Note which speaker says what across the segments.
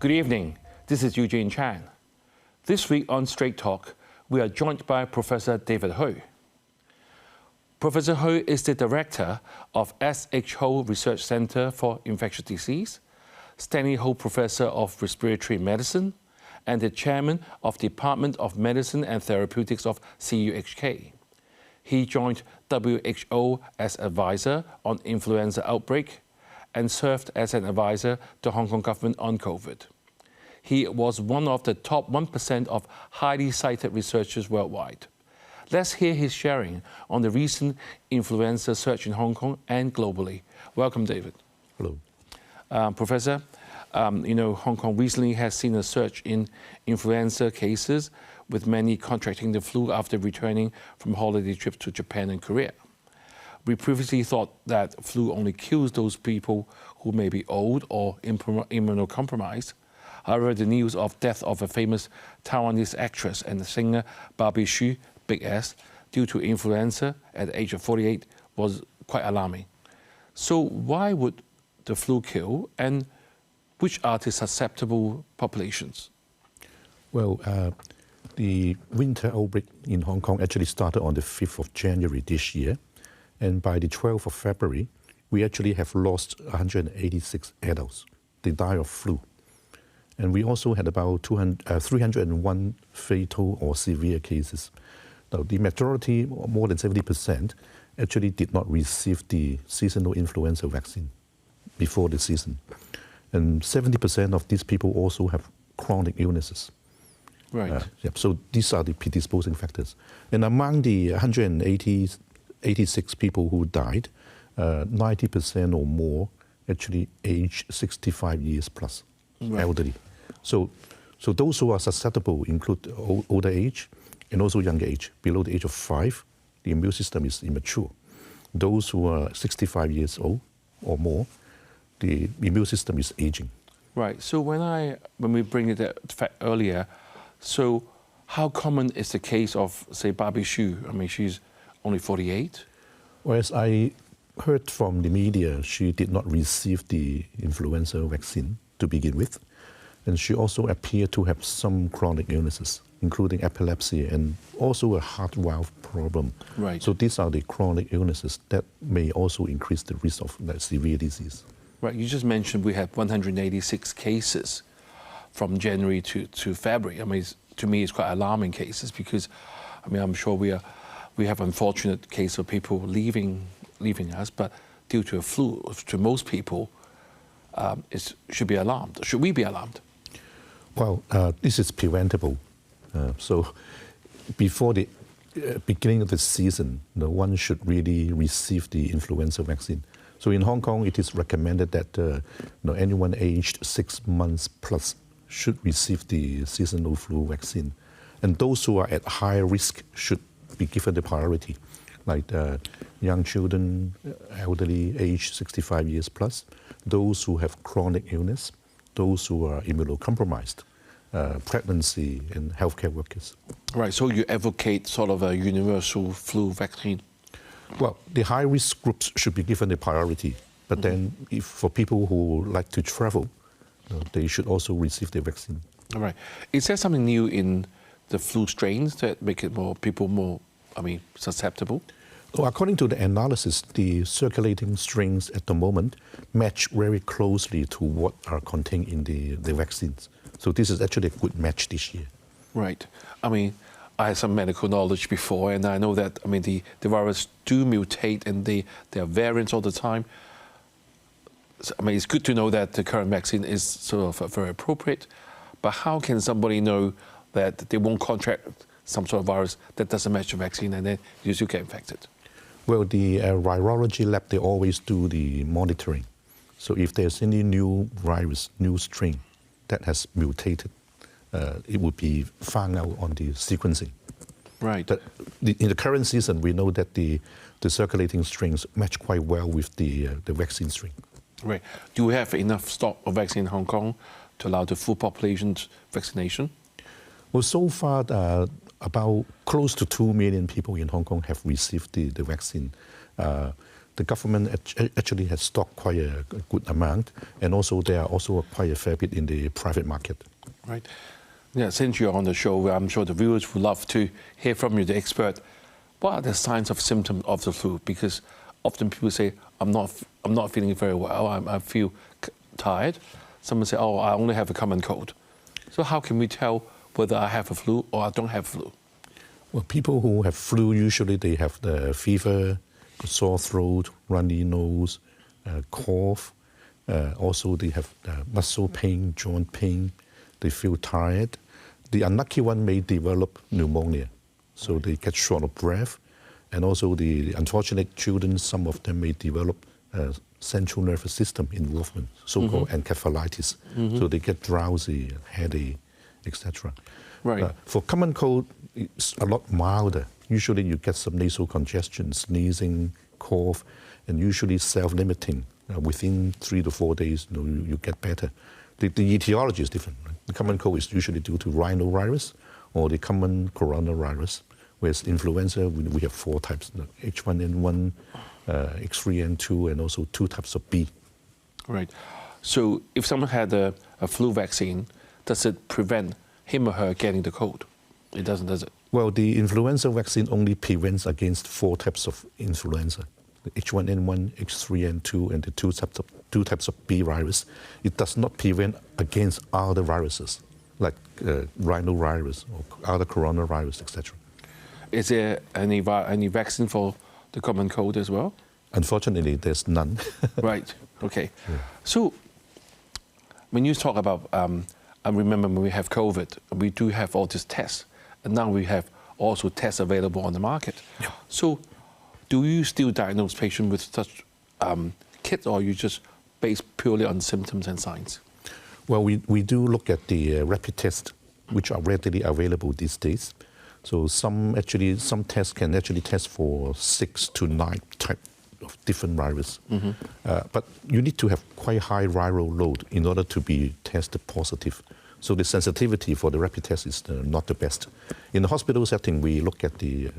Speaker 1: Good evening, this is Eugene Chan. This week on Straight Talk, we are joined by Professor David Hui. Professor Hui is the director of S.H. Ho Research Center for Infectious Disease, Stanley Ho Professor of Respiratory Medicine, and the chairman of Department of Medicine and Therapeutics of CUHK. He joined WHO as advisor on influenza outbreak and served as an advisor to Hong Kong government on COVID. He was one of the top 1% of highly cited researchers worldwide. Let's hear his sharing on the recent influenza surge in Hong Kong and globally. Welcome, David.
Speaker 2: Hello.
Speaker 1: Professor, Hong Kong recently has seen a surge in influenza cases, with many contracting the flu after returning from holiday trips to Japan and Korea. We previously thought that flu only kills those people who may be old or immunocompromised. However, the news of death of a famous Taiwanese actress and singer Barbie Hsu, Big S, due to influenza at the age of 48 was quite alarming. So why would the flu kill, and which are the susceptible populations?
Speaker 2: Well, the winter outbreak in Hong Kong actually started on the 5th of January this year. And by the 12th of February, we actually have lost 186 adults. They died of flu. And we also had about 301 fatal or severe cases. Now, the majority, more than 70%, actually did not receive the seasonal influenza vaccine before the season. And 70% of these people also have chronic illnesses.
Speaker 1: Right.
Speaker 2: So these are the predisposing factors. And among the 186 people who died, 90% or more actually aged 65 years plus, right. Elderly. So those who are susceptible include older age and also younger age. Below the age of 5, the immune system is immature. Those who are 65 years old or more, the immune system is aging.
Speaker 1: Right. So when we bring it fact earlier, so how common is the case of, say, Barbie Hsu? I mean, she's only 48.
Speaker 2: Whereas I heard from the media, she did not receive the influenza vaccine to begin with. And she also appeared to have some chronic illnesses, including epilepsy and also a heart valve problem.
Speaker 1: Right.
Speaker 2: So these are the chronic illnesses that may also increase the risk of severe disease.
Speaker 1: Right. You just mentioned we had 186 cases from January to February. I mean, to me, it's quite alarming cases because, I mean, I'm sure we have unfortunate case of people leaving us, but due to a flu, to most people, it should be alarmed. Should we be alarmed?
Speaker 2: Well, this is preventable. So before the beginning of the season, one should really receive the influenza vaccine. So in Hong Kong, it is recommended that anyone aged 6 months plus should receive the seasonal flu vaccine. And those who are at high risk should be given the priority, like young children, elderly, aged 65 years plus, those who have chronic illness, those who are immunocompromised, pregnancy, and healthcare workers.
Speaker 1: Right, so you advocate sort of a universal flu vaccine?
Speaker 2: Well, the high-risk groups should be given the priority, but then for people who like to travel, they should also receive the vaccine.
Speaker 1: All right. Is there something new in the flu strains that make it people more susceptible?
Speaker 2: Well, according to the analysis, the circulating strains at the moment match very closely to what are contained in the vaccines. So this is actually a good match this year.
Speaker 1: Right. I mean, I had some medical knowledge before, and I know that, the virus do mutate and there are variants all the time. So, it's good to know that the current vaccine is sort of very appropriate, but how can somebody know that they won't contract some sort of virus that doesn't match the vaccine and then you still get infected?
Speaker 2: Well, the virology lab, they always do the monitoring. So if there's any new virus, new strain that has mutated, it would be found out on the sequencing.
Speaker 1: Right.
Speaker 2: But in the current season, we know that the circulating strains match quite well with the vaccine strain.
Speaker 1: Right. Do we have enough stock of vaccine in Hong Kong to allow the full population's vaccination?
Speaker 2: Well, so far, about close to 2 million people in Hong Kong have received the vaccine. the government actually has stocked quite a good amount, and also there are also quite a fair bit in the private market.
Speaker 1: Right. Yeah, since you're on the show, I'm sure the viewers would love to hear from you, the expert. What are the signs of symptoms of the flu? Because often people say, I'm not feeling very well, I feel tired. Someone say, oh, I only have a common cold. So how can we tell whether I have a flu or I don't have flu?
Speaker 2: Well, people who have flu, usually they have the fever, sore throat, runny nose, cough. Also, they have muscle pain, joint pain. They feel tired. The unlucky one may develop pneumonia, so they get short of breath. And also, the unfortunate children, some of them may develop central nervous system involvement, so-called encephalitis. So they get drowsy, headache, etc.
Speaker 1: Right.
Speaker 2: For common cold, it's a lot milder. Usually you get some nasal congestion, sneezing, cough, and usually self-limiting. Within 3 to 4 days, you get better. The etiology is different. Right? The common cold is usually due to rhinovirus or the common coronavirus, whereas influenza, we have 4 types, H1N1, H3N2, and also 2 types of B.
Speaker 1: Right. So if someone had a flu vaccine, does it prevent him or her getting the cold? It doesn't, does it?
Speaker 2: Well, the influenza vaccine only prevents against 4 types of influenza, the H1N1, H3N2, and the 2 types of B virus. It does not prevent against other viruses, like rhinovirus or other coronavirus, etc.
Speaker 1: Is there any vaccine for the common cold as well?
Speaker 2: Unfortunately, there's none.
Speaker 1: Right, okay. Yeah. So when you talk about, I remember when we have COVID, we do have all these tests, and now we have also tests available on the market. Yeah. So do you still diagnose patients with such kits, or you just based purely on symptoms and signs?
Speaker 2: Well, we do look at the rapid tests, which are readily available these days. So some tests can actually test for 6 to 9 types of different virus. But you need to have quite high viral load in order to be tested positive. So the sensitivity for the rapid test is not the best. In the hospital setting, we look at the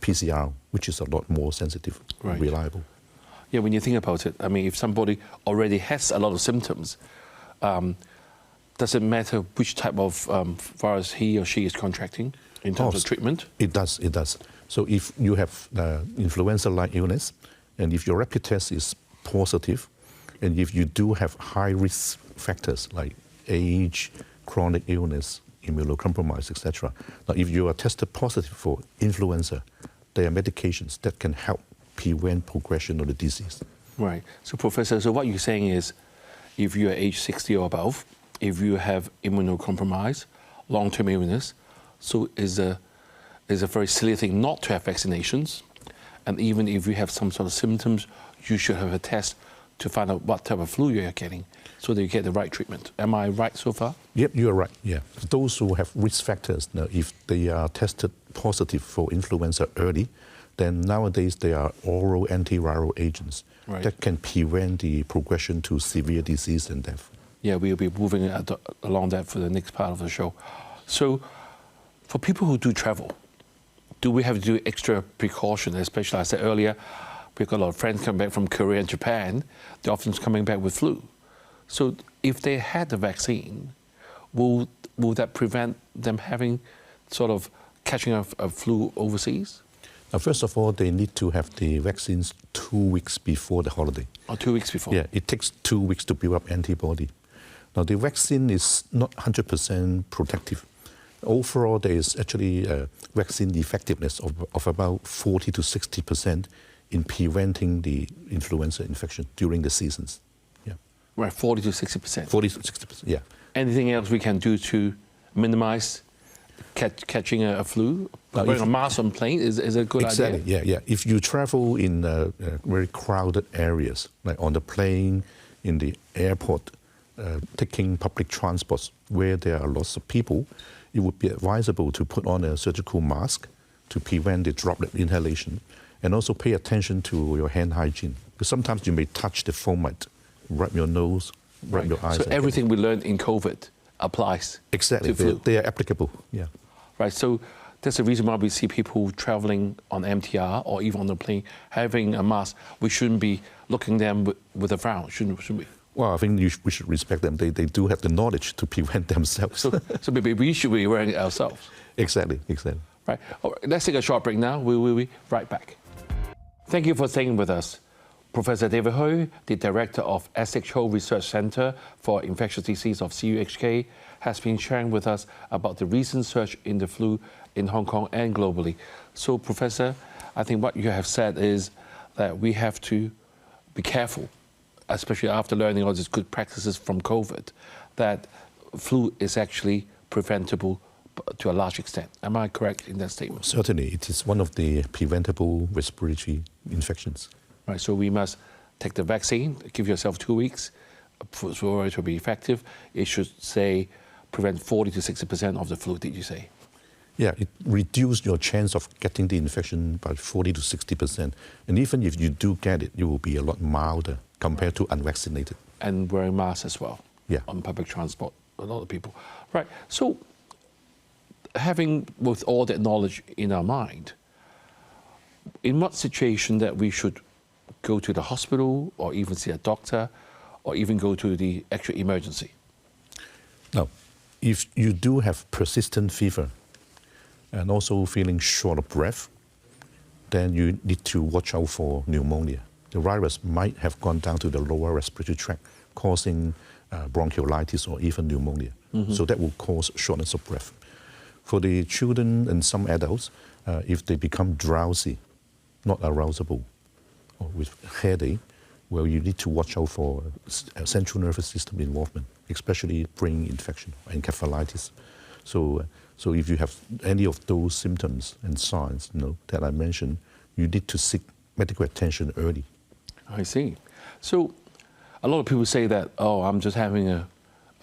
Speaker 2: PCR, which is a lot more sensitive, and reliable.
Speaker 1: Yeah, when you think about it, I mean, if somebody already has a lot of symptoms, does it matter which type of virus he or she is contracting in terms of treatment? It
Speaker 2: does. So if you have influenza-like illness, and if your rapid test is positive, and if you do have high risk factors like age, chronic illness, immunocompromised, etc. Now, if you are tested positive for influenza, there are medications that can help prevent progression of the disease.
Speaker 1: Right. So, Professor, so what you're saying is, if you're age 60 or above, if you have immunocompromised, long-term illness, so is a very silly thing not to have vaccinations. And even if you have some sort of symptoms, you should have a test to find out what type of flu you're getting so that you get the right treatment. Am I right so far?
Speaker 2: Yep, you're right, yeah. Those who have risk factors, now, if they are tested positive for influenza early, then nowadays there are oral antiviral agents that can prevent the progression to severe disease and death.
Speaker 1: Yeah, we'll be moving along that for the next part of the show. So for people who do travel, do we have to do extra precaution? Especially, I said earlier, we've got a lot of friends coming back from Korea and Japan. They're often coming back with flu. So if they had the vaccine, will that prevent them having sort of catching a flu overseas?
Speaker 2: First of all, they need to have the vaccines 2 weeks before the holiday.
Speaker 1: Oh, 2 weeks before?
Speaker 2: Yeah, it takes 2 weeks to build up antibody. Now, the vaccine is not 100% protective. Overall, there is actually vaccine effectiveness of about 40 to 60% in preventing the influenza infection during the seasons. Yeah.
Speaker 1: Right, 40 to 60%.
Speaker 2: 40 to 60%, yeah.
Speaker 1: Anything else we can do to minimize catching a flu? Wearing a mask on plane is a good idea?
Speaker 2: Exactly, yeah. If you travel in very crowded areas, like on the plane, in the airport, taking public transports where there are lots of people, it would be advisable to put on a surgical mask to prevent the droplet inhalation, and also pay attention to your hand hygiene. Because sometimes you may touch the foamite, rub your nose, rub your eyes.
Speaker 1: So everything we learned in COVID applies
Speaker 2: exactly
Speaker 1: to flu?
Speaker 2: They are applicable, yeah.
Speaker 1: Right, so That's the reason why we see people traveling on MTR or even on the plane having a mask. We shouldn't be looking at them with a frown, shouldn't we?
Speaker 2: Well, I think we should respect them. They do have the knowledge to prevent themselves.
Speaker 1: So maybe we should be wearing it ourselves.
Speaker 2: Exactly.
Speaker 1: Right. All right. Let's take a short break now. We will be right back. Thank you for staying with us. Professor David Hui, the director of SHO Research Center for Infectious Disease of CUHK, has been sharing with us about the recent surge in the flu in Hong Kong and globally. So, Professor, I think what you have said is that we have to be careful, especially after learning all these good practices from COVID, that flu is actually preventable to a large extent. Am I correct in that statement?
Speaker 2: Certainly, it is one of the preventable respiratory infections.
Speaker 1: Right, so we must take the vaccine, give yourself 2 weeks for it to be effective. It should say prevent 40 to 60% of the flu, did you say?
Speaker 2: Yeah, it reduces your chance of getting the infection by 40 to 60%. And even if you do get it, you will be a lot milder compared to unvaccinated.
Speaker 1: And wearing masks as well.
Speaker 2: Yeah.
Speaker 1: On public transport, a lot of people. Right, so having with all that knowledge in our mind, in what situation that we should go to the hospital or even see a doctor or even go to the actual emergency?
Speaker 2: Now, if you do have persistent fever and also feeling short of breath, then you need to watch out for pneumonia. The virus might have gone down to the lower respiratory tract, causing bronchiolitis or even pneumonia. So that will cause shortness of breath. For the children and some adults, if they become drowsy, not arousable, or with headache, well, you need to watch out for central nervous system involvement, especially brain infection, encephalitis. So if you have any of those symptoms and signs, that I mentioned, you need to seek medical attention early.
Speaker 1: I see. So a lot of people say that, oh, I'm just having a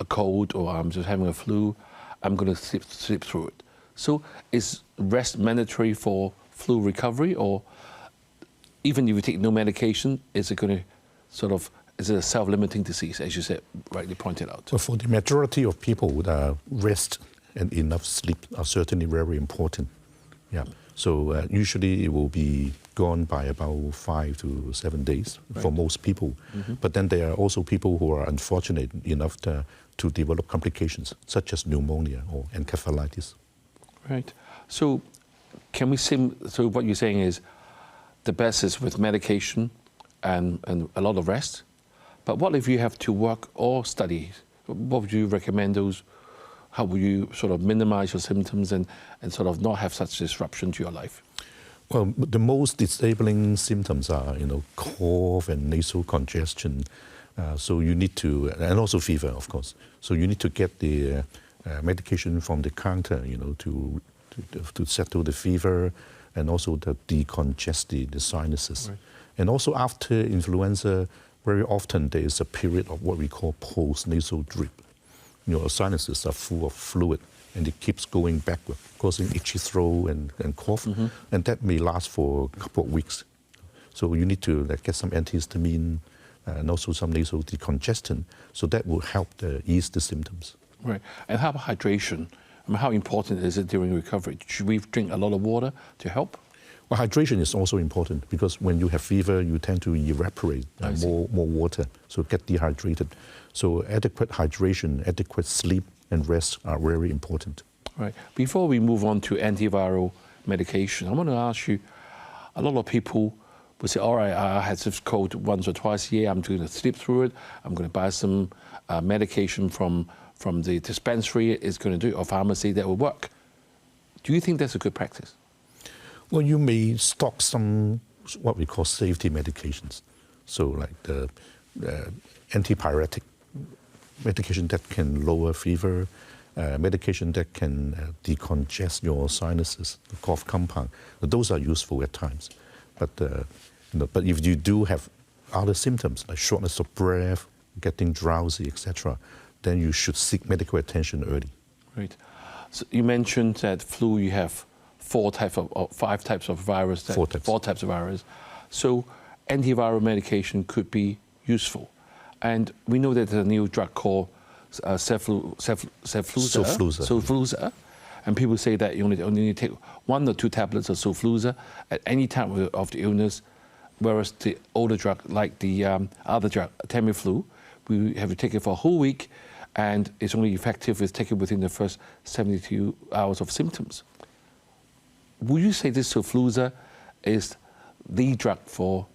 Speaker 1: cold or I'm just having a flu, I'm going to sleep through it. So is rest mandatory for flu recovery, or even if you take no medication, is it going to is it a self-limiting disease, as you said, rightly pointed out?
Speaker 2: Well, for the majority of people, rest and enough sleep are certainly very important. Yeah. So usually it will be gone by about 5 to 7 days for most people. But then there are also people who are unfortunate enough to develop complications such as pneumonia or encephalitis.
Speaker 1: Right. So can we say, so what you're saying is the best is with medication and a lot of rest? But what if you have to work or study? What would you recommend those? How would you minimize your symptoms and not have such disruption to your life?
Speaker 2: Well, the most disabling symptoms are, cough and nasal congestion. So you need to, and also fever, of course. So you need to get the medication from the counter, to settle the fever and also to decongest the sinuses. Right. And also after influenza, very often there is a period of what we call post-nasal drip. Your sinuses are full of fluid and it keeps going backward, causing itchy throat and cough. And that may last for a couple of weeks. So you need to get some antihistamine and also some nasal decongestant. So that will help ease the symptoms.
Speaker 1: Right. And how about hydration? How important is it during recovery? Should we drink a lot of water to help?
Speaker 2: Well, hydration is also important because when you have fever, you tend to evaporate more water, so get dehydrated. So adequate hydration, adequate sleep and rest are very important.
Speaker 1: Right. Before we move on to antiviral medication, I want to ask you, a lot of people will say, all right, I had this cold once or twice a year, I'm going to sleep through it, I'm going to buy some medication from the dispensary, it's going to do it, or pharmacy, that will work. Do you think that's a good practice?
Speaker 2: Well, you may stock some what we call safety medications. So like the antipyretic medication that can lower fever, medication that can decongest your sinuses, the cough compound. Those are useful at times. But if you do have other symptoms like shortness of breath, getting drowsy, etc., then you should seek medical attention early.
Speaker 1: Right. So you mentioned that flu, you have 5 types of virus.
Speaker 2: 4 types.
Speaker 1: 4 types of virus. So antiviral medication could be useful. And we know that there's a new drug called Cefluza. And people say that you only need to take 1 or 2 tablets of Xofluza at any time of the illness, whereas the older drug, like the other drug, Tamiflu, we have to take it for a whole week, and it's only effective if taken within the first 72 hours of symptoms. Would you say this Xofluza is the drug for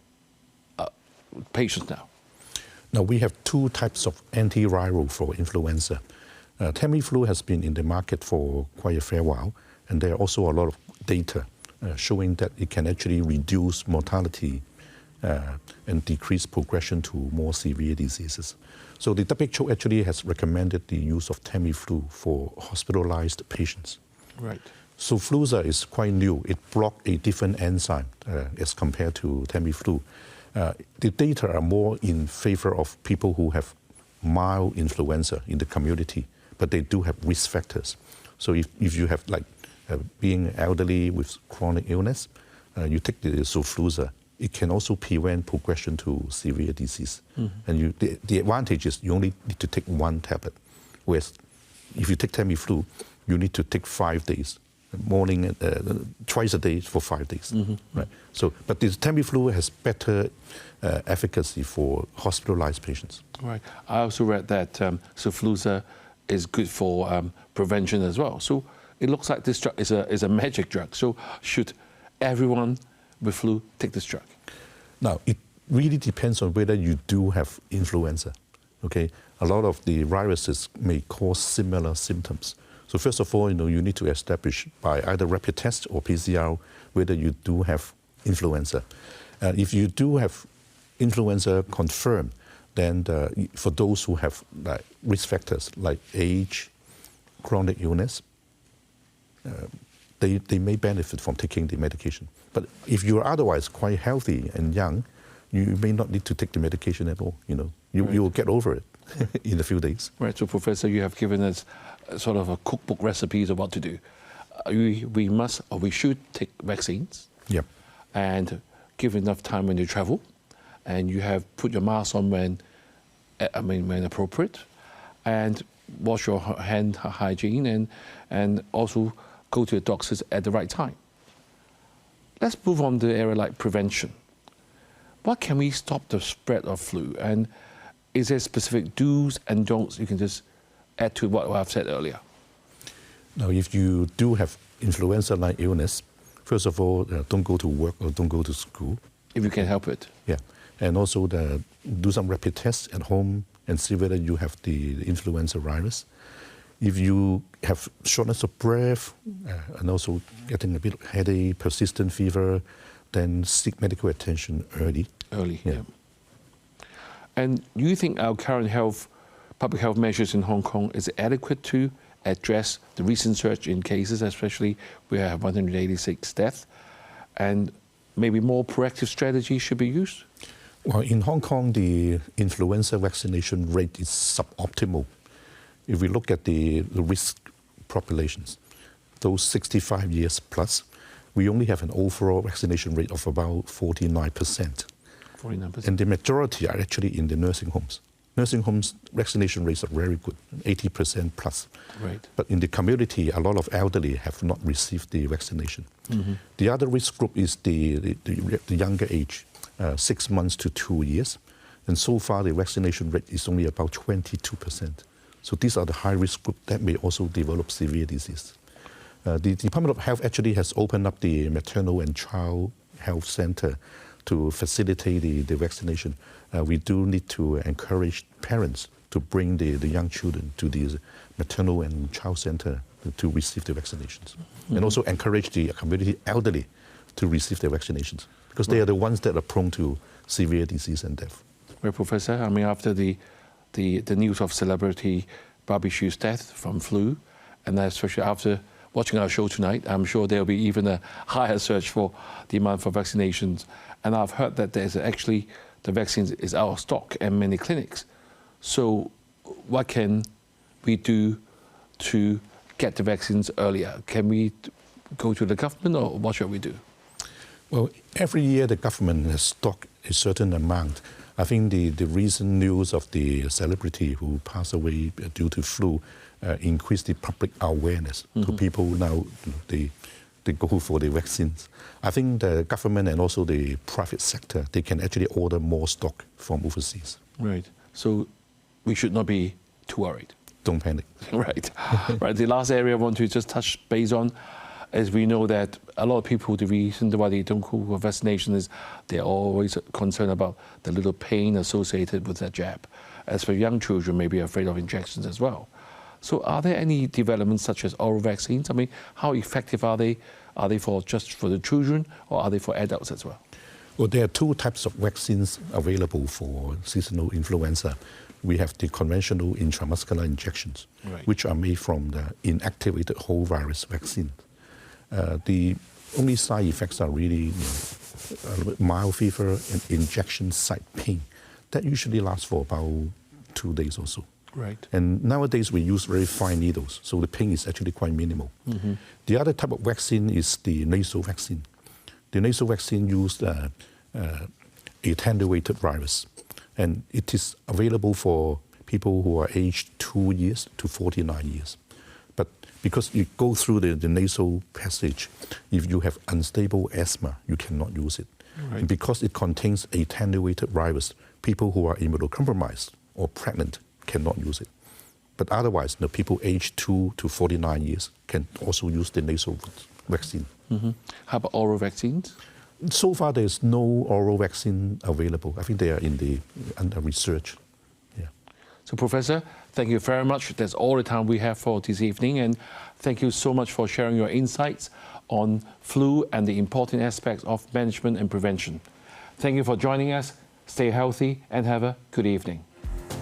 Speaker 1: patients now?
Speaker 2: Now, we have 2 types of antiviral for influenza. Tamiflu has been in the market for quite a fair while, and there are also a lot of data showing that it can actually reduce mortality and decrease progression to more severe diseases. So the WHO actually has recommended the use of Tamiflu for hospitalized patients.
Speaker 1: Right.
Speaker 2: Xofluza is quite new. It blocks a different enzyme as compared to Tamiflu. The data are more in favor of people who have mild influenza in the community, but they do have risk factors. So if you have being elderly with chronic illness, you take the Xofluza, it can also prevent progression to severe disease. And the advantage is you only need to take 1 tablet, whereas if you take Tamiflu, you need to take 5 days, morning, twice a day for 5 days. Right? So, but the Tamiflu has better efficacy for hospitalized patients.
Speaker 1: Right. I also read that Xofluza is good for prevention as well. So it looks like this drug is a magic drug. So should everyone with flu take this drug?
Speaker 2: Now, it really depends on whether you do have influenza. Okay, a lot of the viruses may cause similar symptoms. So first of all, you need to establish by either rapid test or PCR whether you do have influenza. If you do have influenza confirmed, then for those who have risk factors like age, chronic illness, they may benefit from taking the medication. But if you're otherwise quite healthy and young, you may not need to take the medication at all. You will get over it in a few days.
Speaker 1: Right. So, Professor, you have given us sort of a cookbook recipes of what to do. We must or we should take vaccines.
Speaker 2: Yep.
Speaker 1: And give enough time when you travel, and you have put your mask on when appropriate, and wash your hand hygiene, and also go to the doctors at the right time. Let's move on to the area like prevention. What can we stop the spread of flu? And is there specific do's and don'ts you can just add to what I've said earlier?
Speaker 2: Now, if you do have influenza-like illness, first of all, don't go to work or don't go to school.
Speaker 1: If you can help it.
Speaker 2: Yeah. And also do some rapid tests at home and see whether you have the influenza virus. If you have shortness of breath and also getting a bit of headache, persistent fever, then seek medical attention early.
Speaker 1: Yeah. And do you think our current public health measures in Hong Kong is adequate to address the recent surge in cases, especially we have 186 deaths, and maybe more proactive strategies should be used?
Speaker 2: Well, in Hong Kong, the influenza vaccination rate is suboptimal. If we look at the risk populations, those 65 years plus, we only have an overall vaccination rate of about 49%.
Speaker 1: 49%.
Speaker 2: And the majority are actually in the nursing homes. Nursing homes vaccination rates are very good, 80% plus.
Speaker 1: Right.
Speaker 2: But in the community, a lot of elderly have not received the vaccination. The other risk group is the younger age, 6 months to 2 years. And so far, the vaccination rate is only about 22%. So these are the high-risk group that may also develop severe disease. The Department of Health actually has opened up the maternal and child health center to facilitate the vaccination. We do need to encourage parents to bring the young children to the maternal and child center to receive the vaccinations. And also encourage the community elderly to receive their vaccinations, because they are the ones that are prone to severe disease and death.
Speaker 1: Well, Professor, I mean, after the news of celebrity Barbie Hsu's death from flu, and especially after watching our show tonight, I'm sure there'll be even a higher search for demand for vaccinations. And I've heard that there's actually the vaccine is out of stock in many clinics. So what can we do to get the vaccines earlier? Can we go to the government, or what should we do?
Speaker 2: Well, every year the government has stocked a certain amount. I think the recent news of the celebrity who passed away due to flu increased the public awareness. So people now, they go for the vaccines. I think the government and also the private sector, they can actually order more stock from overseas.
Speaker 1: Right. So we should not be too worried.
Speaker 2: Don't panic.
Speaker 1: Right. Right. The last area I want to just touch base on is we know that a lot of people, the reason why they don't go for vaccination is they're always concerned about the little pain associated with that jab. As for young children, maybe afraid of injections as well. So are there any developments such as oral vaccines? I mean, how effective are they? Are they just for the children or are they for adults as well?
Speaker 2: Well, there are two types of vaccines available for seasonal influenza. We have the conventional intramuscular injections,
Speaker 1: right,
Speaker 2: which are made from the inactivated whole virus vaccine. The only side effects are really mild fever and injection site pain. That usually lasts for about 2 days or so.
Speaker 1: Right.
Speaker 2: And nowadays we use very fine needles, so the pain is actually quite minimal. The other type of vaccine is the nasal vaccine. The nasal vaccine used attenuated virus, and it is available for people who are aged 2 years to 49 years. But because you go through the nasal passage, if you have unstable asthma, you cannot use it.
Speaker 1: Right.
Speaker 2: And because it contains attenuated virus, people who are immunocompromised or pregnant cannot use it. But otherwise, the people aged 2 to 49 years can also use the nasal vaccine.
Speaker 1: How about oral vaccines?
Speaker 2: So far, there's no oral vaccine available. I think they are under research. Yeah.
Speaker 1: So, Professor, thank you very much. That's all the time we have for this evening. And thank you so much for sharing your insights on flu and the important aspects of management and prevention. Thank you for joining us. Stay healthy and have a good evening.